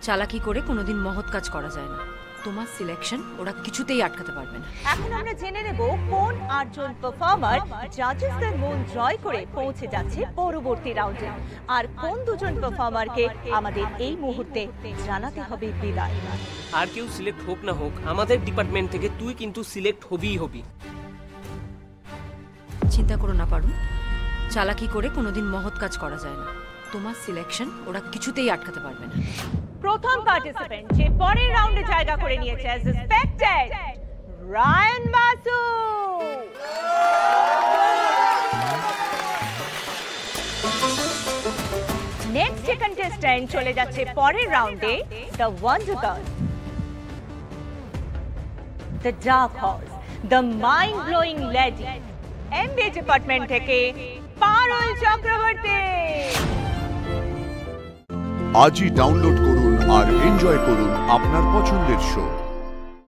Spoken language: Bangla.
চালাকি করে কোনোদিন মহৎ কাজ করা যায় না। তোমার সিলেকশন ওরা কিছুতেই আটকাতে পারবে না। এখন আমরা জেনে নেব কোন 8 জন পারফর্মার জাজেসদের মন জয় করে পৌঁছে যাচ্ছে পরবর্তী রাউন্ডে, আর কোন 2 জন পারফর্মারকে আমাদের এই মুহূর্তে জানাতে হবে বিদায়। আর কেউ সিলেক্ট হোক না হোক, আমাদের ডিপার্টমেন্ট থেকে তুই কিন্তু সিলেক্ট হবি। চিন্তা করো না পারুন, চালাকি করে কোনোদিন মহৎ কাজ করা যায় না। তোমার সিলেকশন ওরা কিছুতেই আটকাতে পারবে না। প্রথম পার্টিসিপেন্ট যে পরের রাউন্ডে জায়গা করে নিয়েছে as expected, Ryan Basu. Next contestant চলে যাচ্ছে পরের রাউন্ডে, the wonder girl, the dark horse, the mind blowing lady, MBA department থেকে পারুল চক্রবর্তী। আজই ডাউনলোড করুন আর এনজয় করুন আপনার পছন্দের শো।